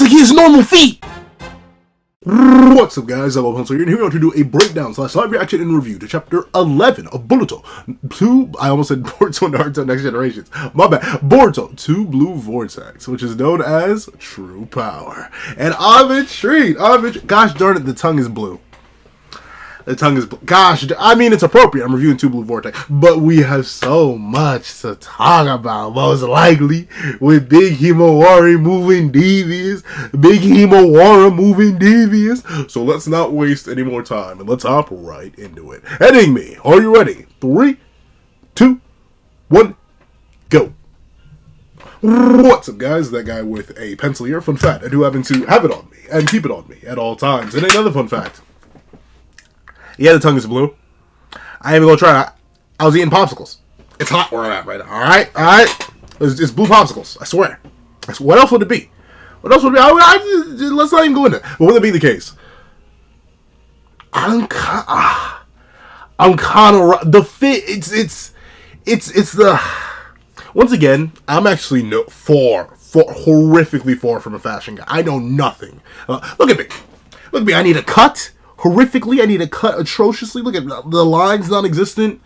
like he has normal feet! What's up, guys? I'm Pencil here, and here we are to do a breakdown / live reaction and review to chapter 11 of Boruto. I almost said Boruto Naruto Next Generations. My bad. Boruto 2 Blue Vortex, which is known as True Power. And I'm intrigued. Gosh darn it, the tongue is blue. The tongue is blue. Gosh, I mean, it's appropriate. I'm reviewing 2 Blue Vortex. But we have so much to talk about, most likely, with Big Himawari moving devious. Big Himawara moving devious. So let's not waste any more time, and let's hop right into it. Heading me. Are you ready? 3, 2, 1, go. What's up, guys? That guy with a pencil here. Fun fact, I do happen to have it on me and keep it on me at all times. And another fun fact. Yeah, the tongue is blue. I ain't even gonna try it. I was eating popsicles. It's hot where I'm at right now. Alright? It's blue popsicles. I swear. What else would it be? What else would it be? Let's not even go into it. But would it be the case? I'm kind of... The fit... It's the... Once again, I'm actually horrifically far from a fashion guy. I know nothing. Look at me. Look at me. I need a cut. Horrifically, I need to cut atrociously. Look at the lines, non-existent.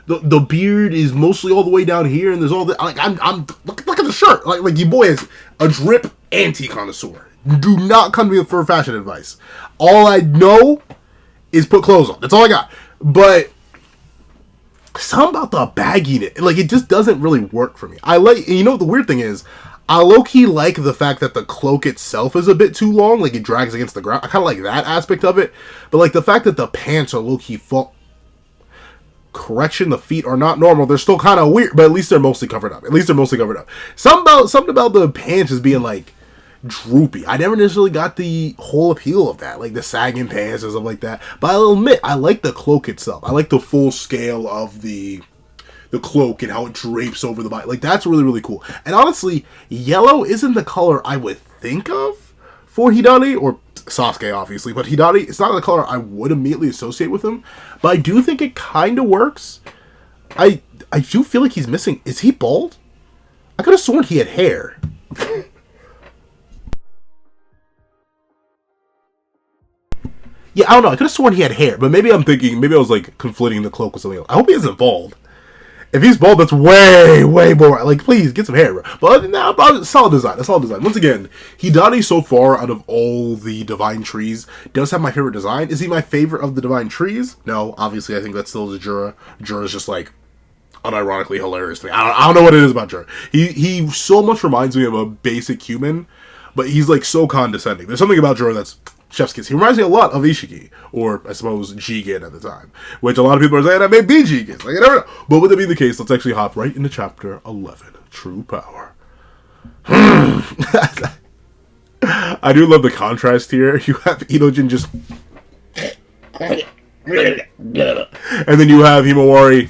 The beard is mostly all the way down here, and there's all the like. Look at the shirt. Like your boy is a drip anti-connoisseur. Do not come to me for fashion advice. All I know is put clothes on. That's all I got. But something about the bagginess, like it just doesn't really work for me. You know, the weird thing is, I low-key like the fact that the cloak itself is a bit too long, like it drags against the ground. I kind of like that aspect of it. But like the fact that the pants are low-key correction, the feet are not normal. They're still kind of weird, but at least they're mostly covered up. Something about the pants is being like droopy. I never necessarily got the whole appeal of that, like the sagging pants and stuff like that. But I'll admit, I like the cloak itself. I like the full scale of the cloak and how it drapes over the body. Like, that's really, really cool. And honestly, yellow isn't the color I would think of for Hidari, or Sasuke, obviously. But Hidari, it's not the color I would immediately associate with him. But I do think it kind of works. I do feel like he's missing... Is he bald? I could have sworn he had hair. Yeah, I don't know. I could have sworn he had hair. But maybe I'm thinking... Maybe I was, like, conflating the cloak with something else. I hope he isn't bald. If he's bald, that's way, way more. Like, please, get some hair, bro. But other than that, solid design. A solid design. Once again, Hidari so far, out of all the Divine Trees, does have my favorite design. Is he my favorite of the Divine Trees? No, obviously, I think that's still the Jura. Jura's just, like, unironically hilarious to me. I don't know what it is about Jura. He so much reminds me of a basic human, but he's, like, so condescending. There's something about Jura that's... Chef's kiss. He reminds me a lot of Ishiki, or I suppose Jigen at the time, which a lot of people are saying that may be Jigen. Like, I never know. But with that being the case, let's actually hop right into chapter 11, True Power. I do love the contrast here. You have Idojin just... And then you have Himawari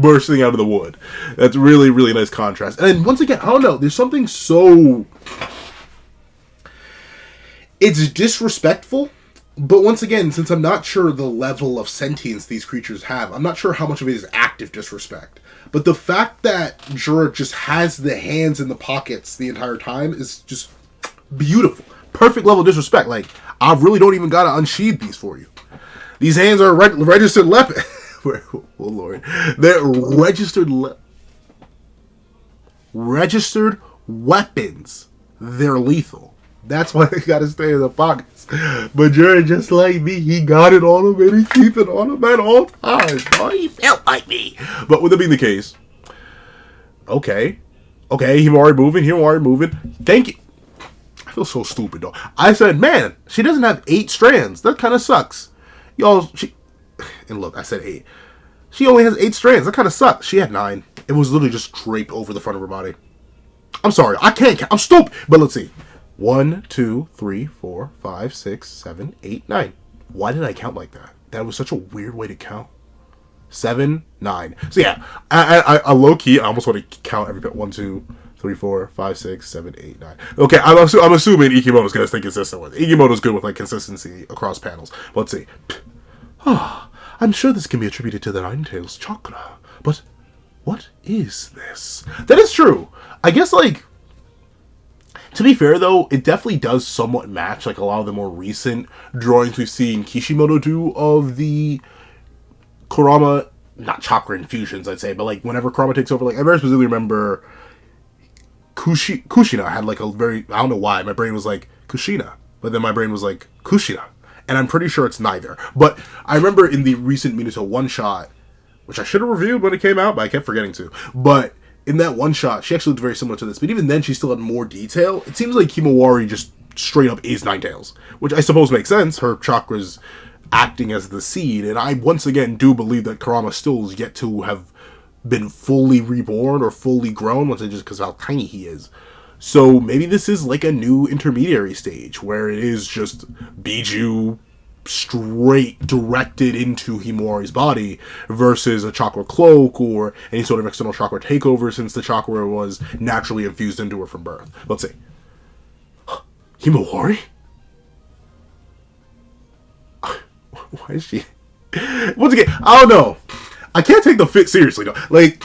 bursting out of the wood. That's really, really nice contrast. And then, once again, I don't know, there's something so... It's disrespectful, but once again, since I'm not sure the level of sentience these creatures have, I'm not sure how much of it is active disrespect. But the fact that Jura just has the hands in the pockets the entire time is just beautiful. Perfect level of disrespect. Like, I really don't even gotta unsheathe these for you. These hands are registered weapons. Oh, Lord. They're registered weapons. They're lethal. That's why they gotta stay in the pockets. But Jura, just like me, he got it on him and he keep it on him at all times. Oh, he felt like me. But with that being the case, okay, Himawari moving. Thank you. I feel so stupid though. I said, man, she doesn't have 8 strands. That kind of sucks. Y'all, and look, I said 8. She only has 8 strands. That kind of sucks. She had 9. It was literally just draped over the front of her body. I'm sorry, I can't count. I'm stupid. But let's see. 1, 2, 3, 4, 5, 6, 7, 8, 9. Why did I count like that? That was such a weird way to count. 7, 9. So yeah, I low key, I almost want to count every bit. 1, 2, 3, 4, 5, 6, 7, 8, 9. Okay, I'm assuming Ikimoto's gonna stay consistent with it. Ikimoto's good with like consistency across panels. Let's see. I'm sure this can be attributed to the Nine-Tails chakra, but what is this? That is true. I guess like To be fair, though, it definitely does somewhat match like a lot of the more recent drawings we've seen Kishimoto do of the Kurama, not chakra infusions, I'd say, but like whenever Kurama takes over, like I very specifically remember Kushina had like a very, I don't know why, my brain was like Kushina, but then my brain was like Kushina, and I'm pretty sure it's neither. But I remember in the recent Minato one-shot, which I should have reviewed when it came out, but I kept forgetting to, but in that one-shot, she actually looked very similar to this, but even then she still had more detail. It seems like Himawari just straight up is Ninetales, which I suppose makes sense. Her chakra's acting as the seed, and I once again do believe that Kurama still is yet to have been fully reborn or fully grown, once just because of how tiny he is. So maybe this is like a new intermediary stage where it is just Beiju straight directed into Himawari's body versus a chakra cloak or any sort of external chakra takeover, since the chakra was naturally infused into her from birth. Let's see. Himawari? Why is she? Once again, I don't know. I can't take the fit seriously though. Like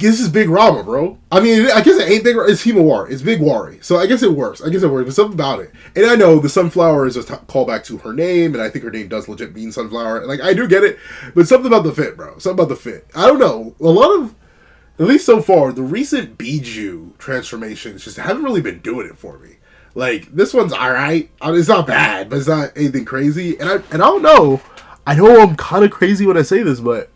this is Big Rama, bro. I mean, I guess it ain't Big Rama. It's Himawari. It's Big Wari. So I guess it works. But something about it. And I know the sunflower is a callback to her name, and I think her name does legit mean sunflower. Like, I do get it. But something about the fit, bro. Something about the fit. I don't know. A lot of, at least so far, the recent Beiju transformations just haven't really been doing it for me. Like, this one's alright. It's not bad, but it's not anything crazy. And I don't know. I know I'm kind of crazy when I say this, but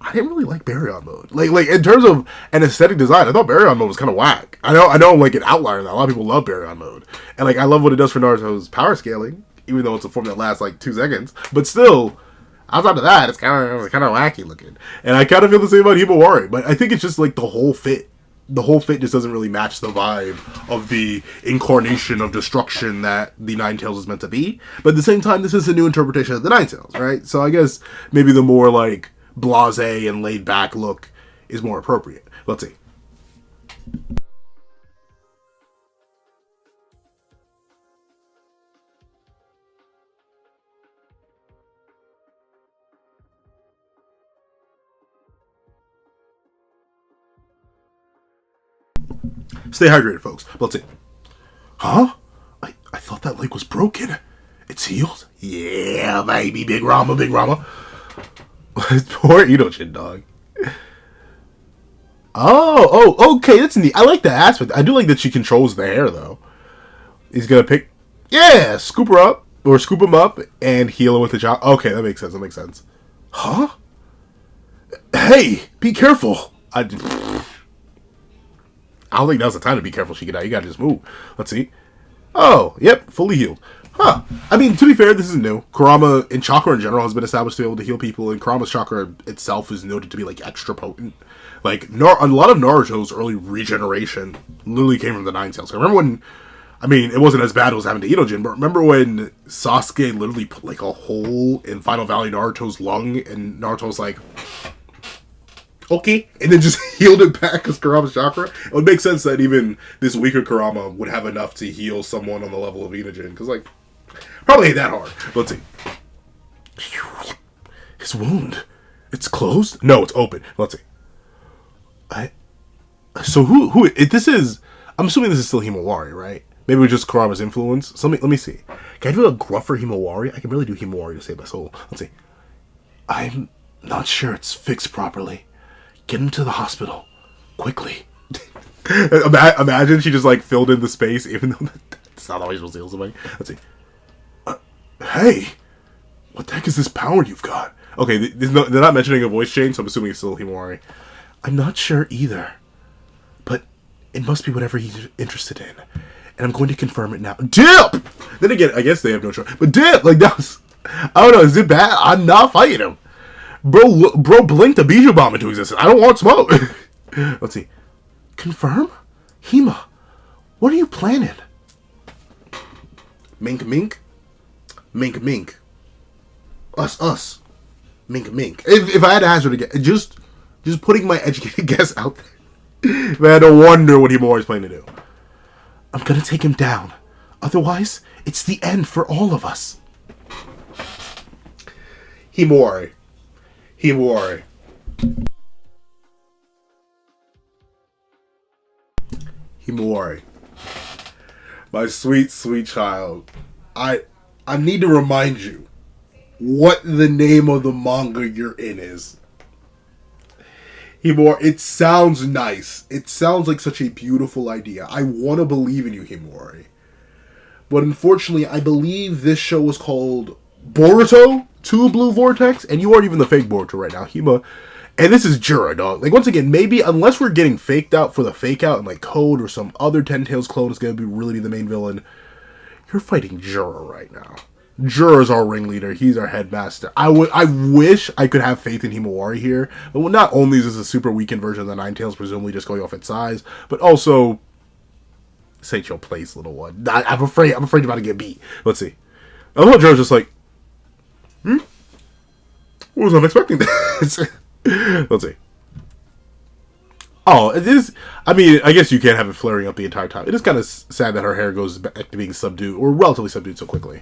I didn't really like Baryon mode. Like in terms of an aesthetic design, I thought Baryon mode was kind of whack. I know I'm like an outlier in that. A lot of people love Baryon mode. And like I love what it does for Naruto's power scaling, even though it's a form that lasts like 2 seconds. But still, outside of that, it's kind of wacky looking. And I kind of feel the same about Himawari, but I think it's just like the whole fit. The whole fit just doesn't really match the vibe of the incarnation of destruction that the Ninetales is meant to be. But at the same time, this is a new interpretation of the Ninetales, right? So I guess maybe the more like blasé and laid back look is more appropriate. Let's see. Stay hydrated, folks. Let's see. Huh? I thought that leg was broken. It's healed? Yeah, baby. Big Rama, Big Rama. Poor Ito-chin, dog. Oh, okay. That's neat. I like that aspect. I do like that she controls the hair, though. He's gonna pick... Yeah! Scoop her up. Or scoop him up and heal him with the chop. Okay, that makes sense. Huh? Hey! Be careful! I don't think now's the time to be careful, Shikamaru. You gotta just move. Let's see. Oh, yep. Fully healed. Huh. I mean, to be fair, this is new. Kurama, and chakra in general, has been established to be able to heal people, and Kurama's chakra itself is noted to be, like, extra potent. Like, a lot of Naruto's early regeneration literally came from the Ninetales. I remember when, I mean, it wasn't as bad as what happened to Ito-jin, but remember when Sasuke literally put, like, a hole in Final Valley Naruto's lung, and Naruto's like, okay, and then just healed it back as Kurama's chakra? It would make sense that even this weaker Kurama would have enough to heal someone on the level of Ito-jin, because, like, probably ain't that hard. Let's see. His wound. It's closed? No, it's open. Let's see. So who this is, I'm assuming this is still Himawari, right? Maybe it was just Kurama's influence. So let me see. Can I do a gruffer Himawari? I can really do Himawari to save my soul. Let's see. I'm not sure it's fixed properly. Get him to the hospital. Quickly. Imagine she just like filled in the space, even though that's not always supposed to heal somebody. Let's see. Hey! What the heck is this power you've got? Okay, they're not mentioning a voice change, so I'm assuming it's still Himawari. I'm not sure either. But it must be whatever he's interested in. And I'm going to confirm it now. Dip! Then again, I guess they have no choice. But dip! Like, that was... I don't know, is it bad? I'm not fighting him. Bro blinked a Beiju bomb into existence. I don't want smoke. Let's see. Confirm? Hima, what are you planning? Mink mink? Mink mink. Us. Mink mink. If I had to hazard again, just putting my educated guess out there. If I had to wonder what Himawari's planning to do. I'm gonna take him down. Otherwise, it's the end for all of us. Himawari. Himawari. My sweet, sweet child. I need to remind you what the name of the manga you're in is. Himawari, it sounds nice. It sounds like such a beautiful idea. I want to believe in you, Himawari. But unfortunately, I believe this show was called Boruto 2 Blue Vortex, and you aren't even the fake Boruto right now, Hima. And this is Jura, dog. Like, once again, maybe, unless we're getting faked out for the fake out, and like Code or some other Ten Tails clone is going to really be the main villain, you're fighting Jura right now. Jura's our ringleader. He's our headmaster. I wish I could have faith in Himawari here. But not only is this a super weakened version of the Nine Tails, presumably just going off its size, but also, this ain't your place, little one. I'm afraid you're about to get beat. Let's see. I love Jura's just like, wasn't expecting this. Let's see. Oh, it is. I mean, I guess you can't have it flaring up the entire time. It is kind of sad that her hair goes back to being subdued, or relatively subdued so quickly.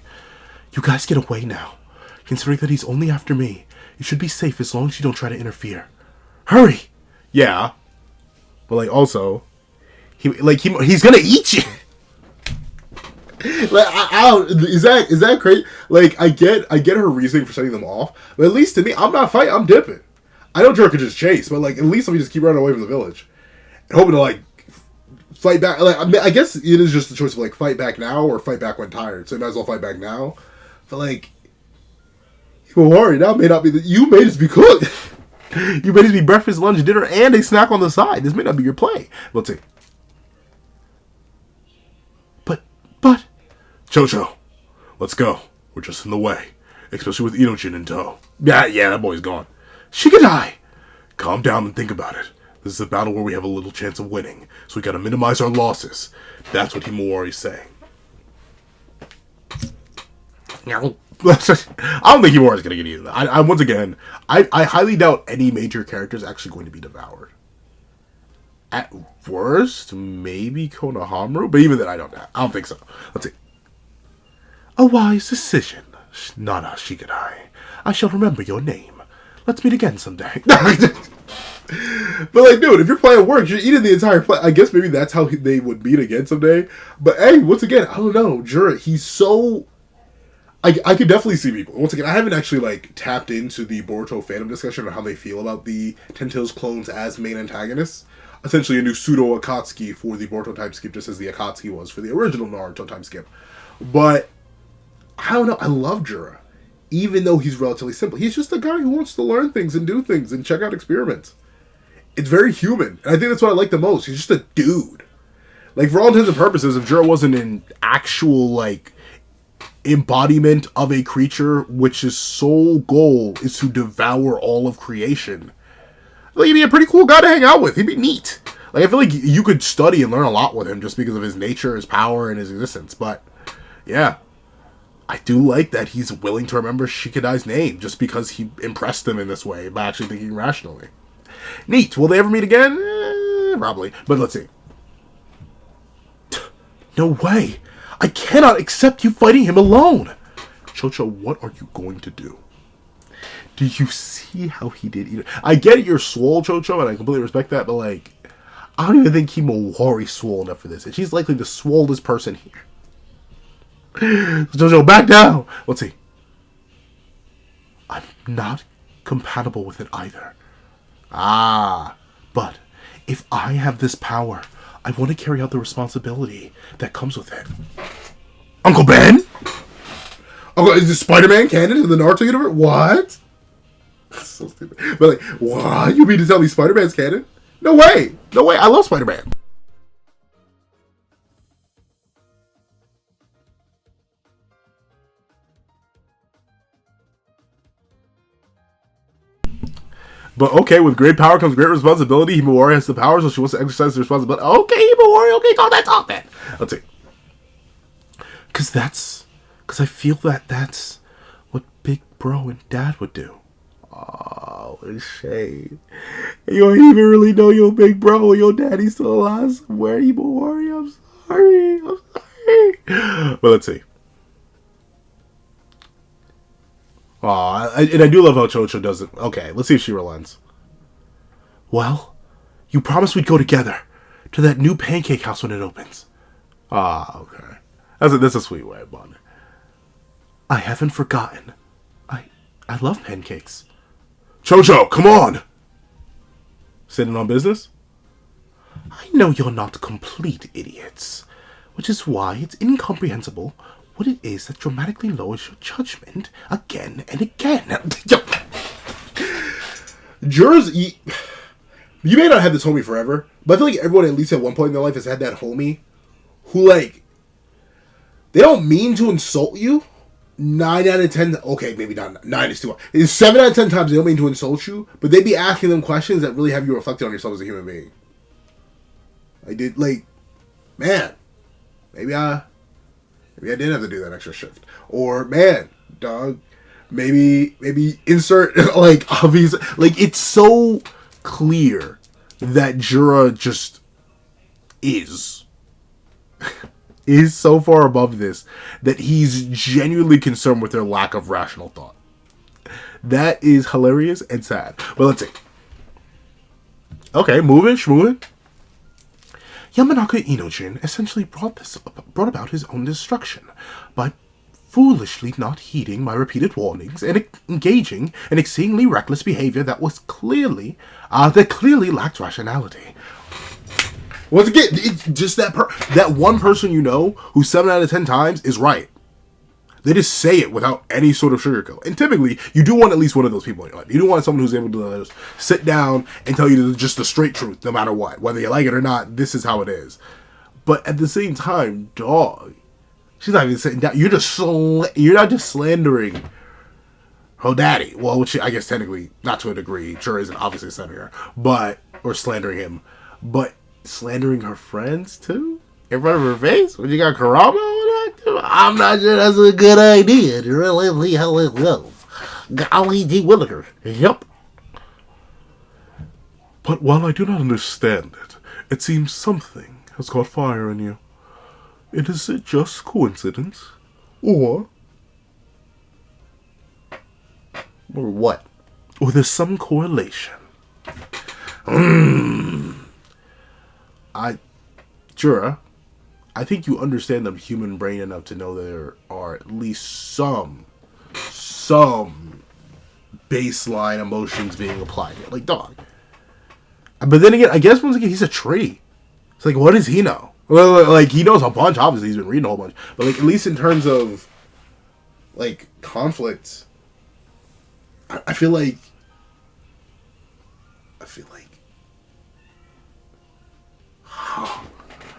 You guys get away now. Considering that he's only after me, you should be safe as long as you don't try to interfere. Hurry! Yeah. But, like, also, he's gonna eat you! Like, I don't, is that crazy? Like, I get her reasoning for setting them off, but at least to me, I'm not fighting, I'm dipping. I know Jura could just chase, but, like, at least let me just keep running away from the village. And hoping to, like, fight back. Like, I mean, I guess it is just the choice of, like, fight back now or fight back when tired, so you might as well fight back now. But, like, don't worry, now may not be you made us be cooked. You made us be breakfast, lunch, dinner, and a snack on the side. This may not be your play. Let's see. But, Chocho, let's go. We're just in the way. Especially with Inojin in tow. Yeah, that boy's gone. Shikadai! Calm down and think about it. This is a battle where we have a little chance of winning, so we gotta minimize our losses. That's what Himawari's saying. I don't think Himawari's gonna get eaten. Once again, I highly doubt any major character is actually going to be devoured. At worst, maybe Konohamaru, but even then, I don't think so. Let's see. A wise decision, Nana Shikadai. I shall remember your name. Let's meet again someday. But, like, dude, if your plan works, you're eating the entire plan. I guess maybe that's how they would meet again someday. But, hey, once again, I don't know. Jura, he's so... I could definitely see people. Once again, I haven't actually, like, tapped into the Boruto fandom discussion on how they feel about the Ten Tails clones as main antagonists. Essentially a new pseudo-Akatsuki for the Boruto time skip, just as the Akatsuki was for the original Naruto time skip. But, I don't know. I love Jura. Even though he's relatively simple. He's just a guy who wants to learn things and do things and check out experiments. It's very human. And I think that's what I like the most. He's just a dude. Like, for all intents and purposes, if Jura wasn't an actual, like, embodiment of a creature which his sole goal is to devour all of creation, like, he'd be a pretty cool guy to hang out with. He'd be neat. Like, I feel like you could study and learn a lot with him just because of his nature, his power, and his existence. But, yeah. I do like that he's willing to remember Shikadai's name just because he impressed them in this way by actually thinking rationally. Neat. Will they ever meet again? Probably. But let's see. No way. I cannot accept you fighting him alone. Chocho, what are you going to do? Do you see how he did it? I get it, you're swole, Chocho, and I completely respect that, but, like, I don't even think Himawari's swole enough for this. And she's likely the swollest person here. Jojo, back down! Let's see. I'm not compatible with it either. But if I have this power, I want to carry out the responsibility that comes with it. Uncle Ben? Oh, is this Spider-Man canon in the Naruto universe? What? That's so stupid. But, like, what? You mean to tell me Spider-Man's canon? No way! No way! I love Spider-Man. But okay, with great power comes great responsibility. Himawari has the power, so she wants to exercise the responsibility. Okay, Himawari, okay, talk then. Let's see. Because I feel that that's what Big Bro and Dad would do. Oh, what a shame. You don't even really know your Big Bro or your daddy's still alive somewhere, Himawari. I'm sorry. But let's see. Aw, and I do love how Chocho does it. Okay, let's see if she relents. Well, you promised we'd go together. to that new pancake house when it opens. Ah, okay. That's a sweet way of bonding. I haven't forgotten. I love pancakes. Chocho, come on! Sitting on business? I know you're not complete idiots, which is why it's incomprehensible what it is that dramatically lowers your judgment again and again. Jura's... You may not have this homie forever, but I feel like everyone at least at one point in their life has had that homie who, like, they don't mean to insult you. 9 out of 10... Okay, maybe not. 9 is too much. 7 out of 10 times they don't mean to insult you, but they be asking them questions that really have you reflecting on yourself as a human being. Man, maybe I didn't have to do that extra shift. Or, man, dog, maybe insert, like, obvious... Like, it's so clear that Jura just is so far above this that he's genuinely concerned with their lack of rational thought. That is hilarious and sad. But let's see. Okay, moving. Yamanaka Inojin essentially brought about his own destruction by foolishly not heeding my repeated warnings and engaging in exceedingly reckless behavior that clearly lacked rationality. Once again, it's just that one person you know who 7 out of 10 times is right. They just say it without any sort of sugarcoat. And typically, you do want at least one of those people in your life. You do want someone who's able to just sit down and tell you just the straight truth, no matter what. Whether you like it or not, this is how it is. But at the same time, dog, she's not even saying that. You're not just slandering her daddy. Well, which I guess technically, not to a degree, sure isn't obviously slandering her, or slandering him, but slandering her friends too in front of her face when you got Kurama on that. I'm not sure that's a good idea to really see how it goes. Golly gee willikers. Yep. But while I do not understand it, it seems something has caught fire in you. Is it just coincidence? Or what? Or there's some correlation. Jura, I think you understand the human brain enough to know there are at least some baseline emotions being applied here. Like, dog. But then again, I guess once again, he's a tree. It's like, what does he know? Well, like, he knows a bunch, obviously, he's been reading a whole bunch. But, like, at least in terms of, like, conflict, I feel like...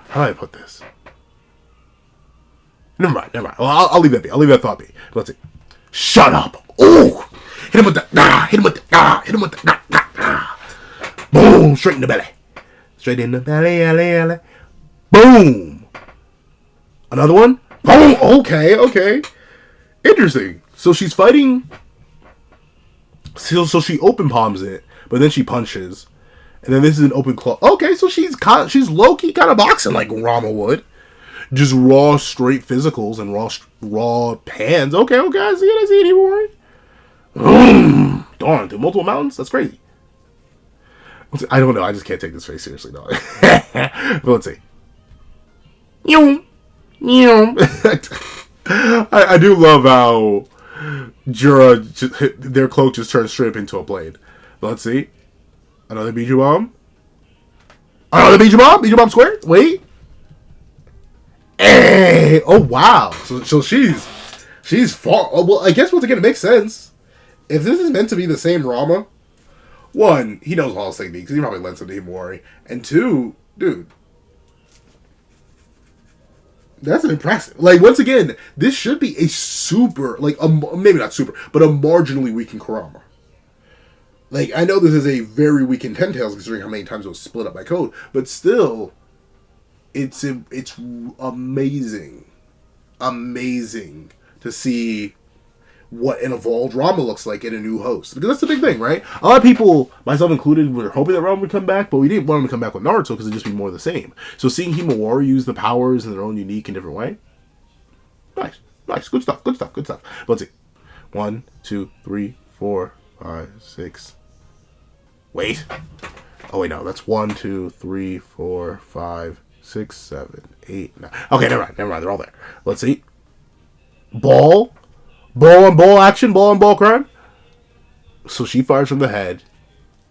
How do I put this? Never mind. Well, I'll leave that be. I'll leave that thought be. Let's see. Shut up! Oh! Hit him with the... Hit him with the... Boom! Straight in the belly. Straight in the belly. Boom! Another one? Boom! Okay. Interesting. So she's fighting... So she open palms it, but then she punches. And then this is an open claw. Okay, so she's low-key kind of boxing like Rama would. Just raw, straight physicals and raw hands. Okay, I see it anymore. Darn, through multiple mountains? That's crazy. I don't know, I just can't take this face seriously, no. But let's see. I do love how Jura, their cloak just turns straight up into a blade. But let's see. Another Beiju bomb. Beiju bomb square. Wait. Hey. Oh wow. So she's far. Oh, well, I guess once again it makes sense. If this is meant to be the same Rama, one, he knows all his techniques. He probably lent some to Himawari. And two, dude, that's impressive. Like, once again, this should be a super, like, maybe not super, but a marginally weakened Kurama. Like, I know this is a very weakened Ten Tails, considering how many times it was split up by code, but still, it's amazing to see what an evolved Rama looks like in a new host. Because that's the big thing, right? A lot of people, myself included, were hoping that Rama would come back, but we didn't want him to come back with Naruto because it'd just be more of the same. So seeing Himawari use the powers in their own unique and different way, nice, good stuff. But let's see. 1, 2, 3, 4, 5, 6. Wait. Oh, wait, no. That's 1, 2, 3, 4, 5, 6, 7, 8, 9. Okay, never mind. They're all there. Let's see. Ball. Ball on ball action. Ball on ball crime. So she fires from the head.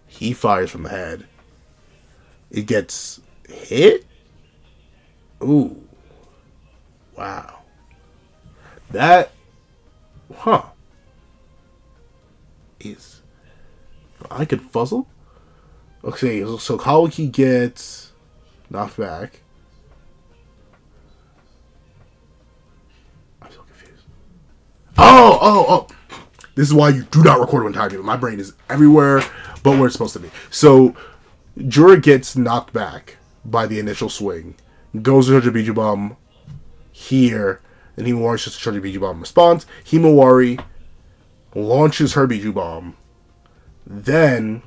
He fires from the head. It gets hit? Ooh. Wow. That... Huh. Is... I could fuzzle? Okay, so Kawaki gets knocked back. I'm so confused. Oh! This is why you do not record when time. My brain is everywhere but where it's supposed to be. So, Jura gets knocked back by the initial swing. Goes to charge a Beiju Bomb here. And Himawari just charge a Beiju Bomb in response. Himawari launches her Beiju Bomb. Then...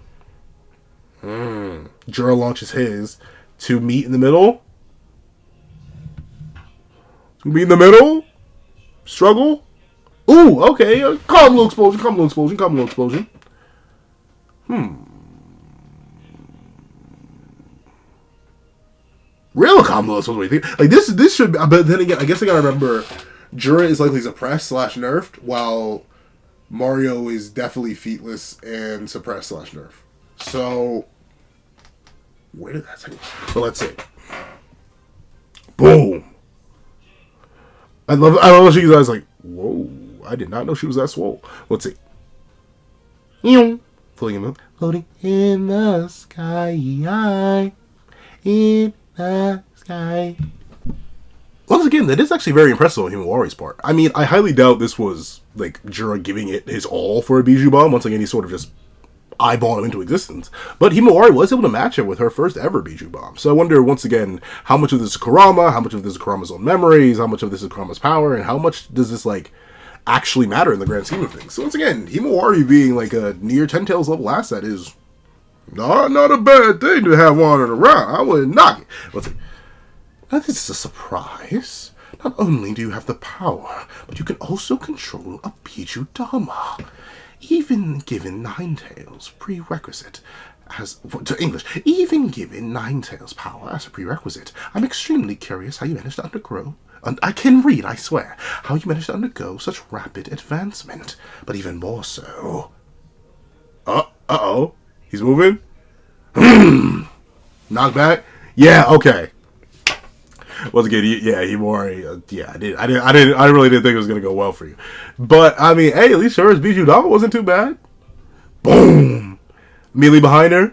Jura launches his to meet in the middle. Struggle. Ooh, okay. Combo explosion. Real combo explosion. Like this should be, but then again, I guess I gotta remember Jura is likely suppressed / nerfed, while Mario is definitely featless and suppressed / nerf. So where did that take? So let's see. Boom. I love she guys like, whoa, I did not know she was that swole. Let's see. Floating in the sky. In the sky. Once again, that is actually very impressive on Himawari's part. I mean, I highly doubt this was like Jura giving it his all for a Beiju Bomb. Once again, he sort of just eyeballed him into existence. But Himawari was able to match it with her first ever Beiju Bomb. So I wonder, once again, how much of this is Kurama, how much of this is Kurama's own memories, how much of this is Kurama's power, and how much does this, like, actually matter in the grand scheme of things. So once again, Himawari being, like, a near 10 Tails level asset is not a bad thing to have wandering around. I wouldn't knock it. Let's see. Now this is a surprise. Not only do you have the power, but you can also control a Beiju Dama. Even given Ninetales prerequisite as to English, even given Ninetales power as a prerequisite, I'm extremely curious how you managed to undergo. I can read, I swear. How you managed to undergo such rapid advancement, but even more so. Uh-oh. He's moving. Knock back. Yeah. Okay. Once again, Himawari. I really didn't think it was gonna go well for you, but I mean, hey, at least hers Beiju Dama wasn't too bad. Boom, melee behind her.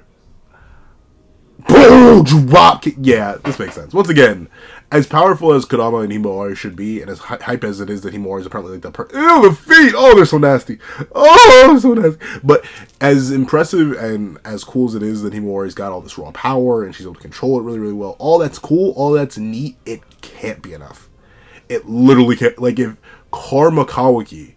Boom, drop kick. Yeah, this makes sense. Once again, as powerful as Kurama and Himawari should be, and as hype as it is that Himawari is apparently like the ew, the feet. Oh, they're so nasty. Oh, they're so nasty. But as impressive and as cool as it is that Himawari's got all this raw power and she's able to control it really, really well, all that's cool, all that's neat, it can't be enough. It literally can't. Like, if Karma Kawaki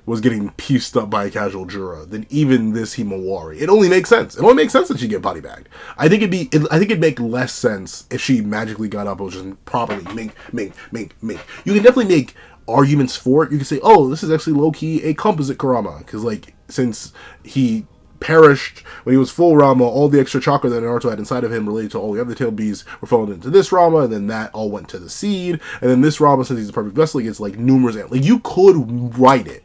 was getting pieced up by a casual Jura, then even this Himawari, it only makes sense. It only makes sense that she get body bagged. I think it'd make less sense if she magically got up and was just properly mink. You can definitely make arguments for it. You can say, oh, this is actually low-key a composite Kurama, because, like, since he perished when he was full Rama, all the extra chakra that Naruto had inside of him related to all the other tail bees were falling into this Rama, and then that all went to the seed, and then this Rama, since he's a perfect vessel, he gets, like, numerous... Like, you could write it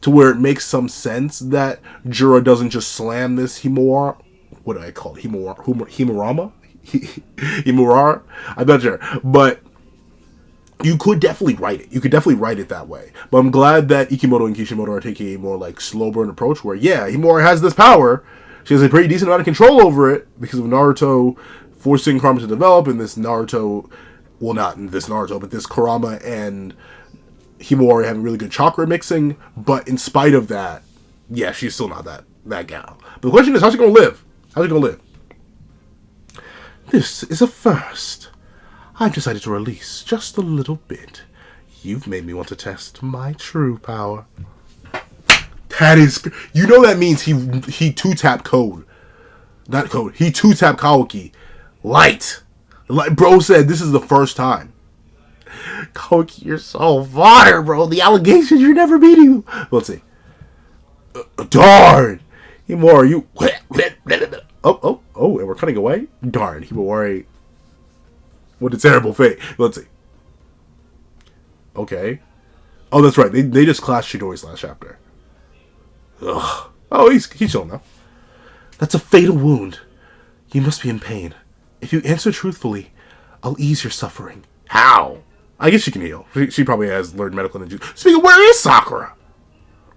to where it makes some sense that Jura doesn't just slam this Himawari. What do I call it? Himawari? I'm not sure. But you could definitely write it. You could definitely write it that way. But I'm glad that Ikimoto and Kishimoto are taking a more, like, slow burn approach where, yeah, Himawari has this power. She has a pretty decent amount of control over it because of Naruto forcing Kurama to develop, and this Naruto... Well, not this Naruto, but this Kurama and Himawari having really good chakra mixing, but in spite of that, yeah, she's still not that gal. But the question is, how's she gonna live? How's she gonna live? This is a first. I've decided to release just a little bit. You've made me want to test my true power. That is, you know, that means he two-tap code. Not code. He two-tap Kawaki. Light. Like bro said, this is the first time. Kawaki, you're so fodder, bro. The allegations, you're never beating them. Let's see. Darn. Himawari, you... and we're cutting away? Darn, Himawari. What a terrible fate. Let's see. Okay. Oh, that's right. They just clashed Chidori's last chapter. Ugh. Oh, he's chilling now. That's a fatal wound. You must be in pain. If you answer truthfully, I'll ease your suffering. How? I guess she can heal. She probably has learned medical ninjutsu. Speaking of, where is Sakura?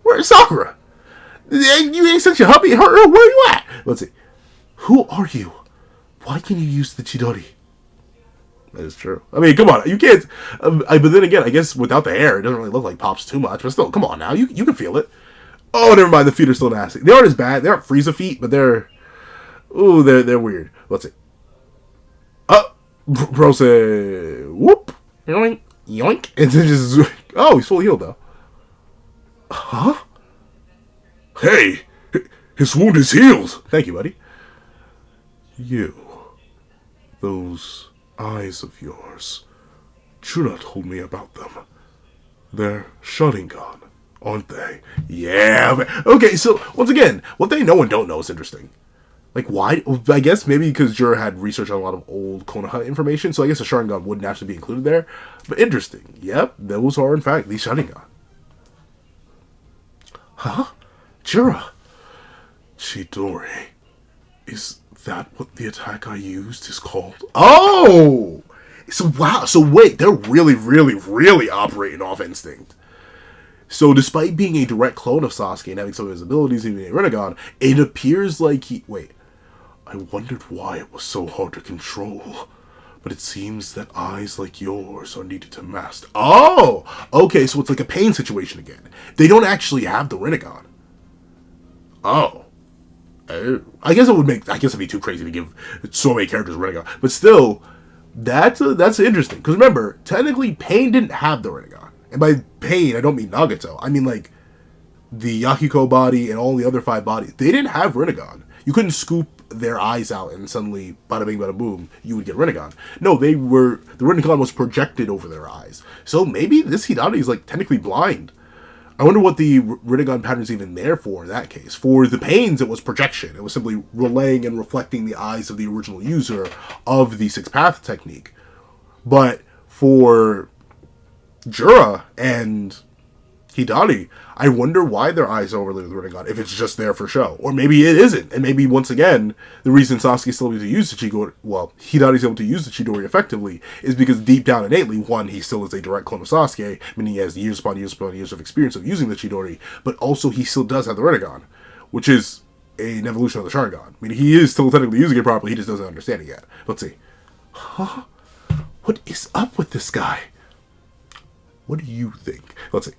Where is Sakura? You ain't such a hubby. Where you at? Let's see. Who are you? Why can you use the Chidori? That is true. I mean, come on. You can't... but then again, I guess without the hair, it doesn't really look like Pops too much. But still, come on now. You can feel it. Oh, never mind. The feet are still nasty. They aren't as bad. They aren't Frieza feet, but they're... Ooh, they're weird. Let's see. Bro said... Whoop. Yoink. Yoink. And then just... Oh, he's fully healed, though. Huh? Hey! His wound is healed! Thank you, buddy. You. Those eyes of yours. Jura told me about them. They're Sharingan, aren't they? Yeah. Okay, so, once again, what they know and don't know is interesting. Like, why? I guess maybe because Jura had research on a lot of old Konoha information, so I guess a Sharingan wouldn't actually be included there. But interesting. Yep, those are, in fact, the Sharingan. Huh? Jura? Chidori. Is that what the attack I used is called? Oh! So, wow. So, wait. They're really, really, really operating off instinct. So, despite being a direct clone of Sasuke and having some of his abilities, even a Rinnegan, it appears like he... Wait. I wondered why it was so hard to control. But it seems that eyes like yours are needed to master. Oh! Okay, so it's like a pain situation again. They don't actually have the Rinnegan. Oh. I guess it would make... I guess it'd be too crazy to give so many characters Rinnegan. But still, that's interesting. Because remember, technically, Pain didn't have the Rinnegan. And by Pain, I don't mean Nagato. I mean, like, the Yahiko body and all the other 5 bodies. They didn't have Rinnegan. You couldn't scoop their eyes out and suddenly, bada bing, bada boom, you would get Rinnegan. No, they were... The Rinnegan was projected over their eyes. So maybe this Hidari is, like, technically blind. I wonder what the Rinnegan pattern is even there for in that case. For the Pains, it was projection. It was simply relaying and reflecting the eyes of the original user of the 6-path technique. But for Jura and Hidari, I wonder why their eyes are overlaid with Rinnegan, if it's just there for show. Or maybe it isn't. And maybe, once again, the reason Sasuke's still able to use the Chidori, well, Hidari's able to use the Chidori effectively, is because deep down innately, one, he still is a direct clone of Sasuke, meaning he has years upon years upon years of experience of using the Chidori, but also he still does have the Rinnegan, which is an evolution of the Sharingan. I mean, he is still technically using it properly, he just doesn't understand it yet. Let's see. Huh? What is up with this guy? What do you think? Let's see.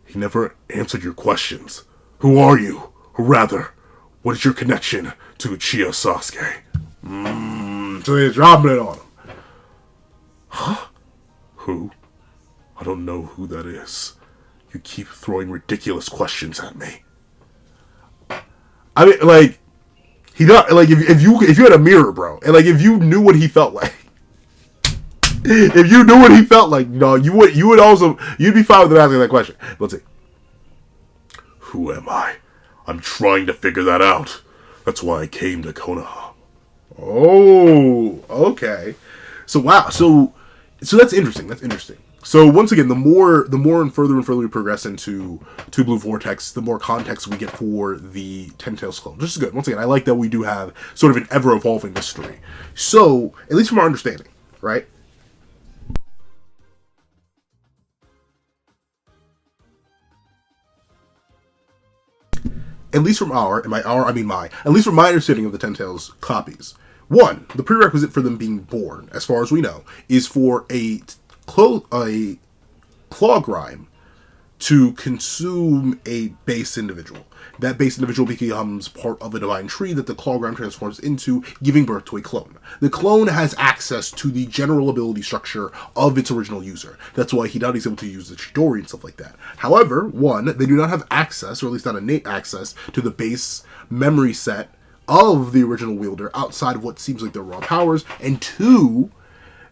He never answered your questions. Who are you? Or rather, what is your connection to Uchiha Sasuke? So they're dropping it on him. Huh? Who? I don't know who that is. You keep throwing ridiculous questions at me. I mean, like, he not like if you had a mirror, bro, and like if you knew what he felt like. If you knew what he felt like, no, you'd be fine with him asking that question. Let's see. Who am I? I'm trying to figure that out. That's why I came to Konoha. Oh, okay. So wow, so that's interesting. That's interesting. So once again, the more and further we progress into Blue Vortex, the more context we get for the Ten Tails clone. This is good. Once again, I like that we do have sort of an ever evolving mystery. So at least from our understanding, right? At least from at least from my understanding of the Ten Tails copies. One, the prerequisite for them being born, as far as we know, is for a Claw Grime to consume a base individual. That base individual becomes part of a divine tree that the Claw Grime transforms into, giving birth to a clone. The clone has access to the general ability structure of its original user. That's why Hidari's able to use the Chidori and stuff like that. However, one, they do not have access, or at least not innate access, to the base memory set of the original wielder outside of what seems like their raw powers. And two,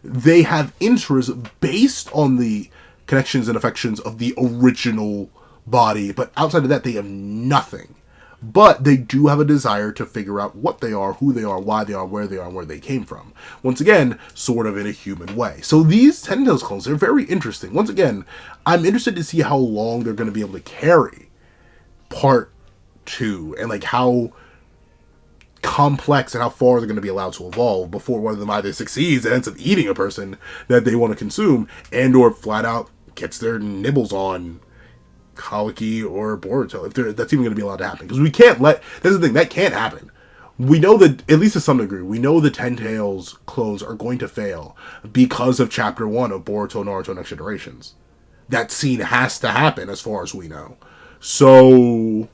they have interests based on the connections and affections of the original body, but outside of that, they have nothing But they do have a desire to figure out what they are, who they are, why they are, and where they came from. Once again, sort of in a human way. So these Ten Tails clones, they're very interesting. Once again, I'm interested to see how long they're going to be able to carry part 2 and like how complex and how far they're going to be allowed to evolve before one of them either succeeds and ends up eating a person that they want to consume, and or flat out gets their nibbles on Kawaki or Boruto, if that's even going to be allowed to happen. Because we can't let, that's the thing, that can't happen. We know that, at least to some degree, we know the Ten Tails clones are going to fail because of Chapter 1 of Boruto Naruto Next Generations. That scene has to happen as far as we know. So,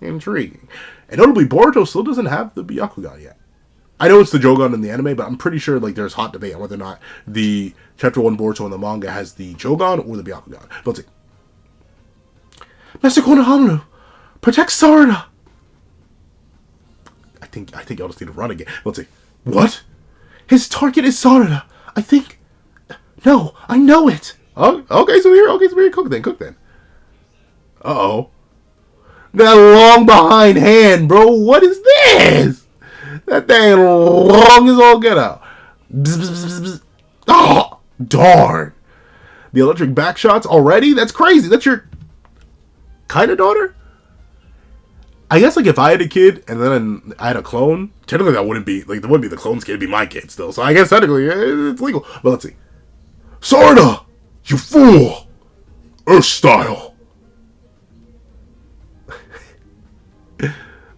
intriguing. And notably, Boruto still doesn't have the Byakugan yet. I know it's the Jogan in the anime, but I'm pretty sure like there's hot debate on whether or not the Chapter 1 Boruto in the manga has the Jogan or the Byakugan. But let's see. Master Konohamaru, protect Sarada! I think I'll just need to run again. Let's see. What? His target is Sarada. I think. No, I know it. Oh, okay, so we're cook then. Uh-oh. That long behind hand, bro. What is this? That thing long as all get out. Bzz, bzz, bzz, bzz. Oh, darn. The electric back shots already? That's crazy. That's your kind of daughter? I guess, like, if I had a kid and then I had a clone, technically that wouldn't be, like, that wouldn't be the clone's kid, it'd be my kid still. So I guess technically it's legal. But let's see. Sarada! You fool! Earth style!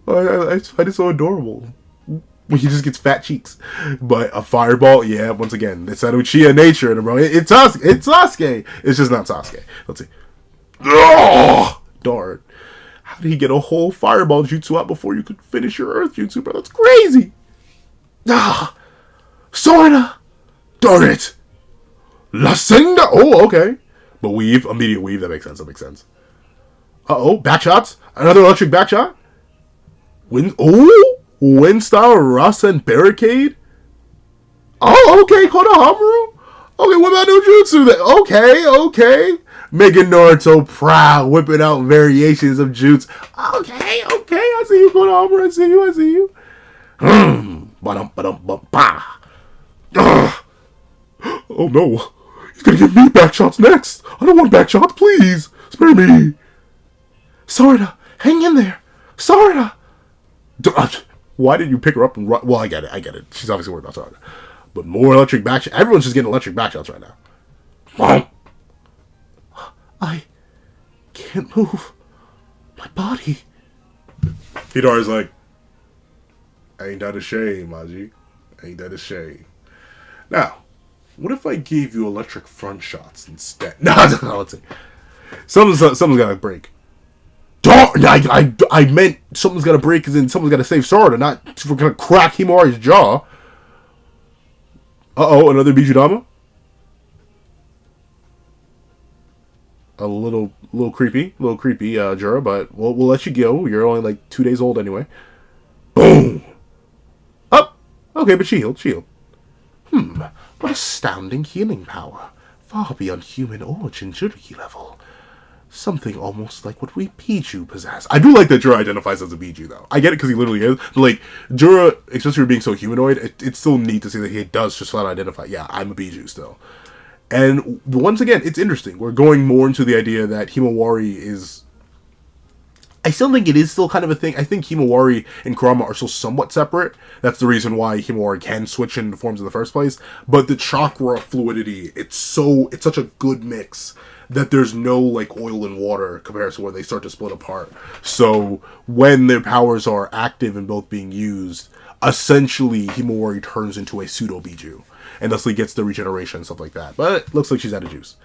I find it so adorable. When he just gets fat cheeks. But a fireball, yeah, once again, it's that Uchiha nature in him, bro. It's Sasuke. It's just not Sasuke. Let's see. Oh, darn. How did he get a whole fireball jutsu out before you could finish your earth jutsu, bro? That's crazy. Ah, Sarada. Darn it. Lasenga. Oh, okay. But weave, immediate weave. That makes sense. Uh-oh, back shots. Another electric back shot. Wind style Rasen barricade. Oh, okay, Konohamaru. Okay, what about no jutsu then? Okay. Making Naruto proud, whipping out variations of jutsu. Okay, I see you, Konohamaru. I see you. Oh no, he's gonna give me back shots next. I don't want back shots, please. Spare me. Sarada, hang in there. Sarada. Why did you pick her up and run? Well, I get it. She's obviously worried about Sarada. But more electric back shots. Everyone's just getting electric back shots right now. I can't move my body. Hidari's like, ain't that a shame, Maji? Ain't that a shame? Now, what if I gave you electric front shots instead? No, let's see. Something's gotta break. Darn! I meant something's gotta break as in someone's gotta save Sarada, not we're gonna crack Himawari's jaw. Uh-oh, another Beiju. A little creepy, Jura, but we'll let you go. You're only like 2 days old anyway. Boom! Up! Okay, but she healed. What astounding healing power. Far beyond human origin Jinchuriki level. Something almost like what we Beiju possess. I do like that Jura identifies as a Beiju, though. I get it because he literally is. But, like, Jura, especially for being so humanoid, it's still neat to see that he does just flat identify, yeah, I'm a Beiju still. And once again, it's interesting. We're going more into the idea that Himawari is... I still think it is still kind of a thing. I think Himawari and Kurama are still somewhat separate. That's the reason why Himawari can switch into forms in the first place. But the chakra fluidity, it's such a good mix that there's no, like, oil and water comparison where they start to split apart. So when their powers are active and both being used, essentially Himawari turns into a pseudo-Beiju. And thusly gets the regeneration and stuff like that. But it looks like she's out of juice.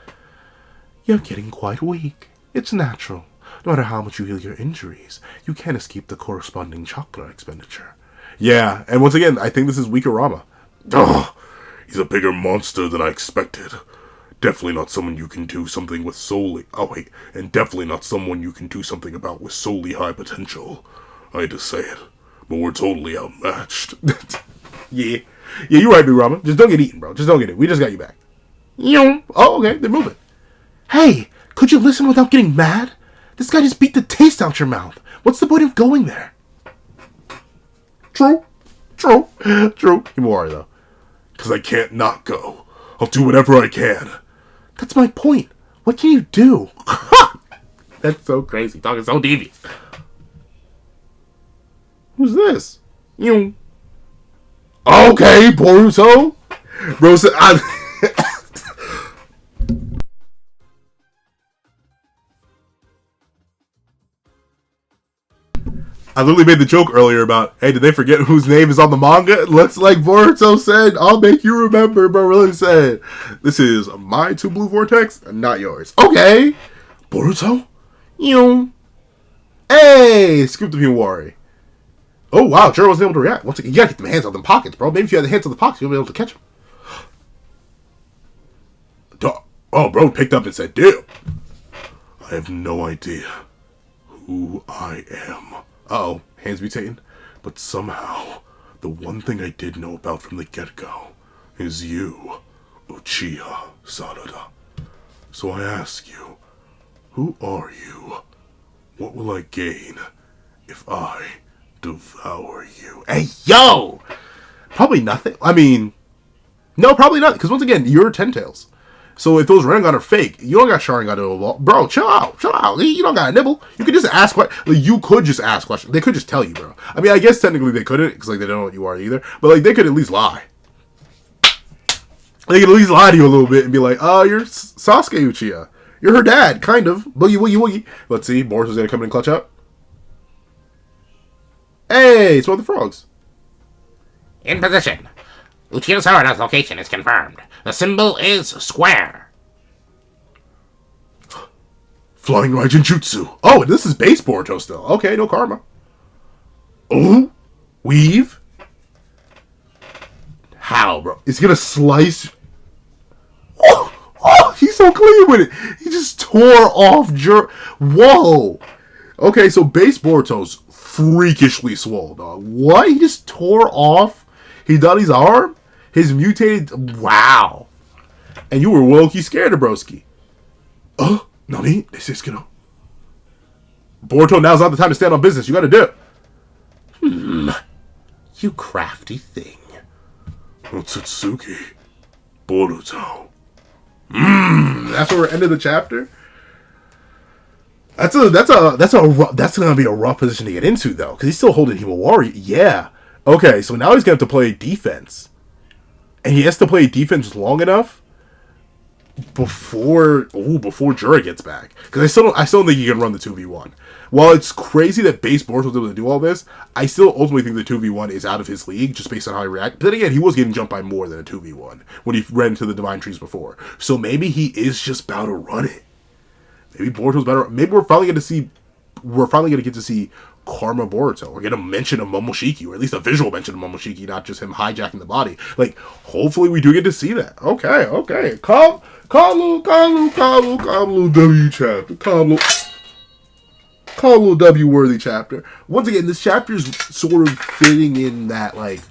You're getting quite weak. It's natural. No matter how much you heal your injuries, you can't escape the corresponding chakra expenditure. Yeah, and once again, I think this is weaker Rama. Ugh, he's a bigger monster than I expected. Definitely not someone you can do something with solely... Oh, wait. And definitely not someone you can do something about with solely high potential. I hate to say it, but we're totally outmatched. Yeah, you're right, Big Rama. Just don't get eaten, bro. Just don't get it. We just got you back. Oh, okay. They're moving. Hey, could you listen without getting mad? This guy just beat the taste out your mouth. What's the point of going there? True. Himawari, though. Because I can't not go. I'll do whatever I can. That's my point. What can you do? That's so crazy. Talking so devious. Who's this? You. Okay, Boruto. Bro said, I literally made the joke earlier about, hey, did they forget whose name is on the manga? It looks like Boruto said, I'll make you remember, but really said, this is my 2 blue Vortex, not yours. Okay. Boruto? You. Hey, scoop the Himawari. Oh, wow, Jura wasn't able to react. Once again, you gotta get the hands out of them pockets, bro. Maybe if you had the hands on the pockets, you'll be able to catch him. Oh, bro picked up and said, damn. I have no idea who I am. Uh-oh, hands mutating. But somehow, the one thing I did know about from the get-go is you, Uchiha Sanada. So I ask you, who are you? What will I gain if I devour you? Hey, yo! Probably nothing. I mean, no, probably not. Because once again, you're Ten Tails. So if those Rinnegan are fake, you don't got Sharingan to evolve. Bro, chill out. You don't got a nibble. You could just ask questions. Like, you could just ask questions. They could just tell you, bro. I mean, I guess technically they couldn't, because like they don't know what you are either. But like, they could at least lie. They could at least lie to you a little bit and be like, you're Sasuke Uchiha. You're her dad, kind of. Boogie, woogie, woogie. Let's see. Boris is going to come in and clutch up. Hey, it's one of the frogs. In position. Uchiha Sarada's location is confirmed. The symbol is square. Flying Raijin Jutsu. Oh, and this is base Boruto still. Okay, no karma. Oh, weave. How, bro? It's gonna slice. Oh, he's so clean with it. He just tore off Whoa. Okay, so base Boruto's freakishly swole, dog. What? He just tore off Hidari's arm? His mutated... Wow. And you were low-key scared of broski. Oh, Nani? This is gonna... Boruto, now's not the time to stand on business. You gotta do it. You crafty thing. Otsutsuki. Boruto. That's where we're ending the chapter. That's gonna be a rough position to get into, though, because he's still holding Himawari. Yeah. Okay, so now he's gonna have to play defense. And he has to play defense long enough before Jura gets back. Because I still don't think he can run the 2v1. While it's crazy that base Boruto was able to do all this, I still ultimately think the 2v1 is out of his league, just based on how he reacted. But then again, he was getting jumped by more than a 2v1 when he ran into the Divine Trees before. So maybe he is just about to run it. Maybe Boruto's better. Maybe we're finally going to get to see Karma Boruto. We're gonna mention a Momoshiki, or at least a visual mention of Momoshiki, not just him hijacking the body. Like, hopefully we do get to see that. Okay. Kalu W chapter. Kalu W worthy chapter. Once again, this chapter is sort of fitting in that, like,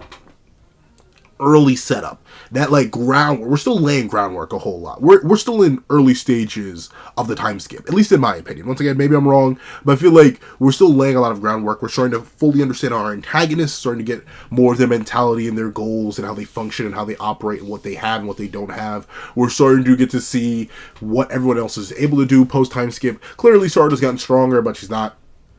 early setup. That, like, groundwork. We're still laying groundwork a whole lot. We're still in early stages of the time skip, at least in my opinion. Once again, maybe I'm wrong, but I feel like we're still laying a lot of groundwork. We're starting to fully understand our antagonists, starting to get more of their mentality and their goals and how they function and how they operate and what they have and what they don't have. We're starting to get to see what everyone else is able to do post-time skip. Clearly, Sarada's gotten stronger, but she's not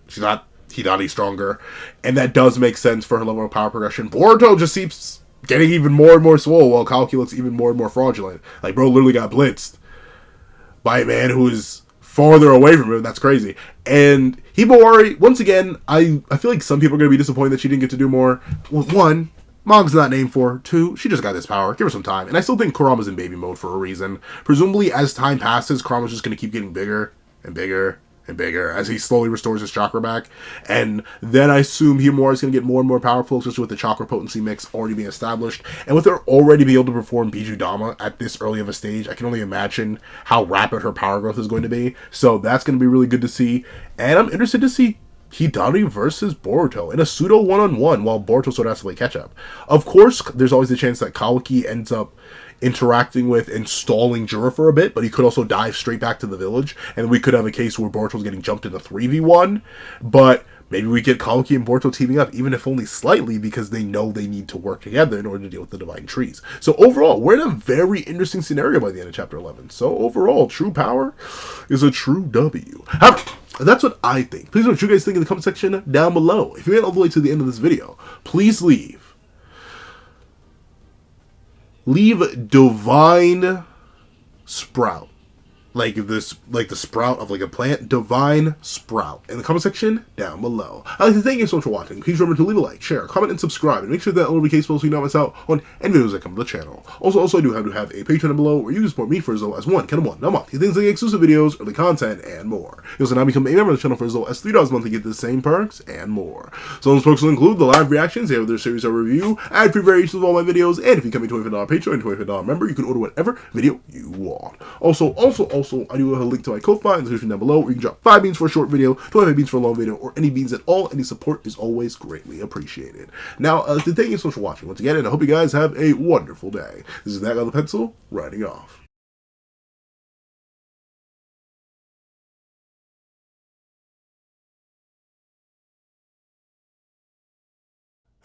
Hidari stronger, and that does make sense for her level of power progression. Boruto just keeps getting even more and more swole, while Kawaki looks even more and more fraudulent. Like, bro literally got blitzed by a man who is farther away from him. That's crazy. And Himawari, once again, I feel like some people are going to be disappointed that she didn't get to do more. One, Manga's not named for her. Two, she just got this power. Give her some time. And I still think Kurama's in baby mode for a reason. Presumably, as time passes, Kurama's just going to keep getting bigger and bigger and bigger as he slowly restores his chakra back. And then I assume Himawari is going to get more and more powerful, especially with the chakra potency mix already being established. And with her already being able to perform Beiju Dama at this early of a stage, I can only imagine how rapid her power growth is going to be. So that's going to be really good to see. And I'm interested to see Hidari versus Boruto in a pseudo one-on-one while Boruto sort of has to play catch-up. Of course, there's always the chance that Kawaki ends up interacting with and stalling Jura for a bit, but he could also dive straight back to the village, and we could have a case where Boruto's getting jumped in a 3v1, but maybe we get Kawaki and Boruto teaming up, even if only slightly, because they know they need to work together in order to deal with the Divine Trees. So overall, we're in a very interesting scenario by the end of Chapter 11. So overall, true power is a true W. However, that's what I think. Please know what you guys think in the comment section down below. If you made it all the way to the end of this video, please leave Divine Sprout. Like the sprout of like a plant, Divine Sprout, in the comment section down below. I'd like to thank you so much for watching. Please remember to leave a like, share, comment, and subscribe, and make sure that notification bell so you don't miss out on any videos that come to the channel. Also, I do have a Patreon down below where you can support me for as low as one a month. You things like exclusive videos, early content, and more. You'll also now become a member of the channel for as low as $3 a month to get the same perks and more. So those perks will include the live reactions, every other series I review, ad-free variations of all my videos, and if you become a $25 Patreon and $25 member, you can order whatever video you want. Also, I do have a link to my Ko-Fi in the description down below where you can drop 5 beans for a short video, 25 beans for a long video, or any beans at all. Any support is always greatly appreciated. Now, thank you so much for watching once again, and I hope you guys have a wonderful day. This is That Guy with a Pencil, writing off.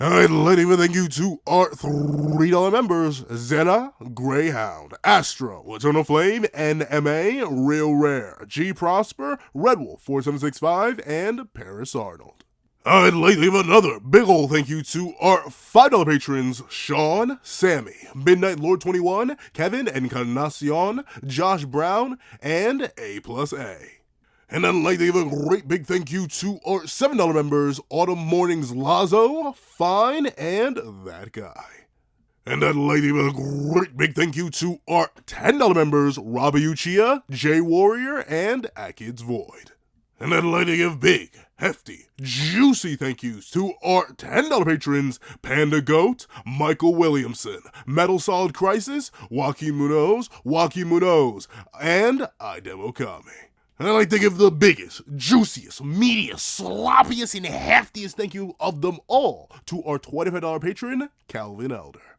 I'd like to thank you to our $3 members, Zena, Greyhound, Astro, Eternal Flame, NMA, Real Rare, G Prosper, Red Wolf 4765, and Paris Arnold. I'd like to give another big ol' thank you to our $5 patrons, Sean, Sammy, Midnight Lord 21, Kevin Encarnacion, Josh Brown, and A+A. And I'd like to give a great big thank you to our $7 members, Autumn Mornings Lazo, Fine, and That Guy. And I'd like to give a great big thank you to our $10 members, Robbie Uchiha, Jay Warrior, and Akid's Void. And I'd like to give big, hefty, juicy thank yous to our $10 patrons, Panda Goat, Michael Williamson, Metal Solid Crisis, Joaquin Munoz, and Idem Okami. And I'd like to give the biggest, juiciest, meatiest, sloppiest, and heftiest thank you of them all to our $25 patron, Calvin Elder.